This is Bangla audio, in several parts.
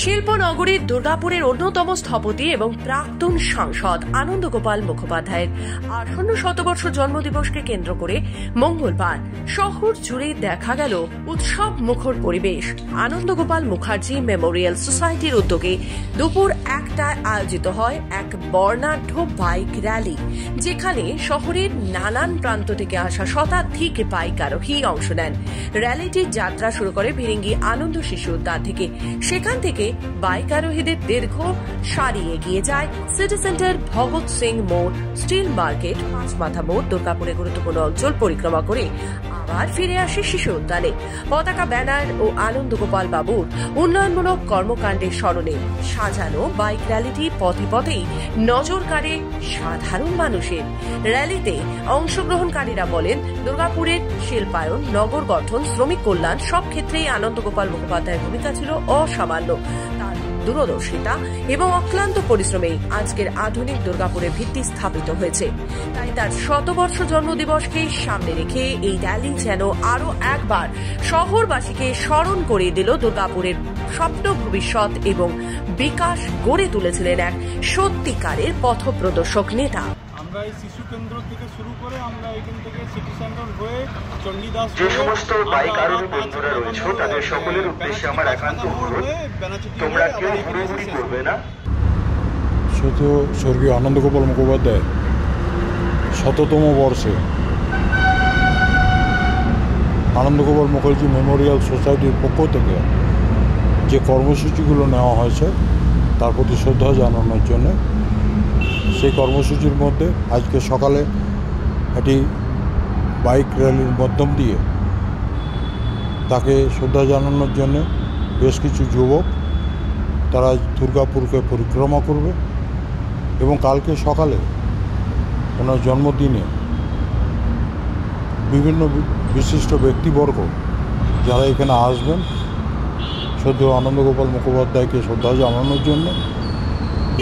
শিল্পনগরীর দুর্গাপুরের অন্যতম স্থপতি এবং প্রাক্তন সাংসদ আনন্দ গোপাল মুখোপাধ্যায়ের আসন্ন শতবর্ষ জন্মদিবসকে কেন্দ্র করে মঙ্গলবার শহর জুড়ে দেখা গেল উৎসব মুখর পরিবেশ। আনন্দ গোপাল মুখার্জি মেমোরিয়াল সোসাইটির উদ্যোগে দুপুর 1টায় আয়োজিত হয় এক বর্ণাঢ্য বাইক র্যালি, যেখানে শহরের নানান প্রান্ত থেকে আসা শতাধিক বাইক আরোহী অংশ নেন। র্যালিটির যাত্রা শুরু করে ভিরিঙ্গি আনন্দ শিশু উদ্যান থেকে। সেখান থেকে বাইক আরোহীদের দীর্ঘ সারি এগিয়ে যায় সিটি সেন্টার, ভগৎ সিং মোড়, স্টিল মার্কেট, পাঁচমাথা মোড়, দুর্গাপুরে গুরুত্বপূর্ণ অঞ্চল পরিক্রমা করে আবার ফিরে আসে শিশু উদ্যানে। পতাকা, ব্যানার ও আনন্দ গোপাল বাবুর উন্নয়নমূলক কর্মকাণ্ডের স্মরণে সাজানো বাইক র্যালিটি পথে পথেই নজর কাড়ে সাধারণ মানুষের। র্যালিতে অংশগ্রহণকারীরা বলেন, দুর্গাপুরের শিল্পায়ন, নগর গঠন, শ্রমিক কল্যাণ সব ক্ষেত্রেই আনন্দ গোপাল মুখোপাধ্যায়ের ভূমিকা ছিল অসামান্য। তার দূরদর্শিতা এবং অক্লান্ত পরিশ্রমে আজকের আধুনিক দুর্গাপুরের ভিত্তি স্থাপিত হয়েছে। তাই তার শতবর্ষ জন্মদিবসকে সামনে রেখে এই র্যালি যেন আরো একবার শহরবাসীকে স্মরণ করিয়ে দিল দুর্গাপুরের স্বপ্ন ভবিষ্যৎ এবং বিকাশ গড়ে তুলেছিলেন এক সত্যিকারের পথপ্রদর্শক নেতা। আমরা এই শিশু কেন্দ্র থেকে শুরু করে আমরা এখান থেকে সিটি সেন্টার হয়ে চণ্ডীদাস, যে সমস্ত বাইক আরোহী বন্ধুরা রয়েছে তাদের সকলের উদ্দেশ্যে আমার একান্ত অনুরোধ, তোমরা কেউ ঘুরি করবে না। শুধু স্বর্গীয় আনন্দ গোপাল মুখোপাধ্যায় ১০০তম বর্ষে আনন্দ গোপাল মুখার্জি মেমোরিয়াল সোসাইটির পক্ষ থেকে যে কর্মসূচিগুলো নেওয়া হয়েছে তার প্রতি শ্রদ্ধা জানানোর জন্য সেই কর্মসূচির মধ্যে আজকে সকালে একটি বাইক র্যালির মাধ্যম দিয়ে তাকে শ্রদ্ধা জানানোর জন্য বেশ কিছু যুবক তারা দুর্গাপুরকে পরিক্রমা করবে এবং কালকে সকালে ওনার জন্মদিনে বিভিন্ন বিশিষ্ট ব্যক্তিবর্গ যারা এখানে আসবেন শ্রদ্ধেয় আনন্দ গোপাল মুখোপাধ্যায়কে শ্রদ্ধা জানানোর জন্য,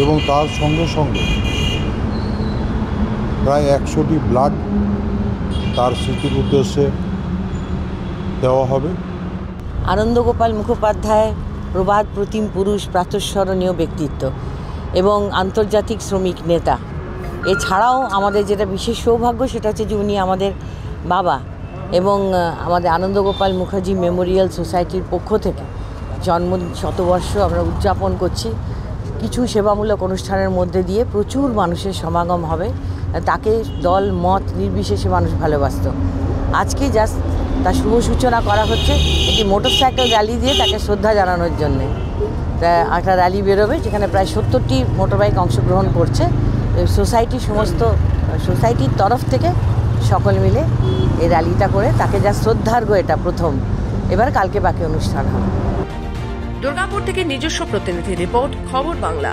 এবং তার সঙ্গে সঙ্গে প্রায় ১০০টি ব্লাড তার স্মৃতির উদ্দেশ্যে দেওয়া হবে। আনন্দ গোপাল মুখোপাধ্যায় প্রবাদ প্রতিম পুরুষ, প্রাতঃস্মরণীয় ব্যক্তিত্ব এবং আন্তর্জাতিক শ্রমিক নেতা। এছাড়াও আমাদের যেটা বিশেষ সৌভাগ্য সেটা হচ্ছে যে উনি আমাদের বাবা, এবং আমাদের আনন্দ গোপাল মুখার্জি মেমোরিয়াল সোসাইটির পক্ষ থেকে জন্মদিন শতবর্ষ আমরা উদযাপন করছি। কিছু সেবামূলক অনুষ্ঠানের মধ্যে দিয়ে প্রচুর মানুষের সমাগম হবে। তাকে দল মত নির্বিশেষে মানুষ ভালোবাসত। আজকে জাস্ট তার শুভ সূচনা করা হচ্ছে একটি মোটরসাইকেল র্যালি দিয়ে তাকে শ্রদ্ধা জানানোর জন্যে। তা একটা র্যালি বেরোবে যেখানে প্রায় ৭০টি মোটরবাইক অংশগ্রহণ করছে। সমস্ত সোসাইটির তরফ থেকে সকলে মিলে এই র্যালিটা করে তাকে যা শ্রদ্ধার্ঘ্য, এটা প্রথম। এবার কালকে বাকি অনুষ্ঠান হবে। দুর্গাপুর থেকে নিজস্ব প্রতিনিধি রিপোর্ট, খবর বাংলা।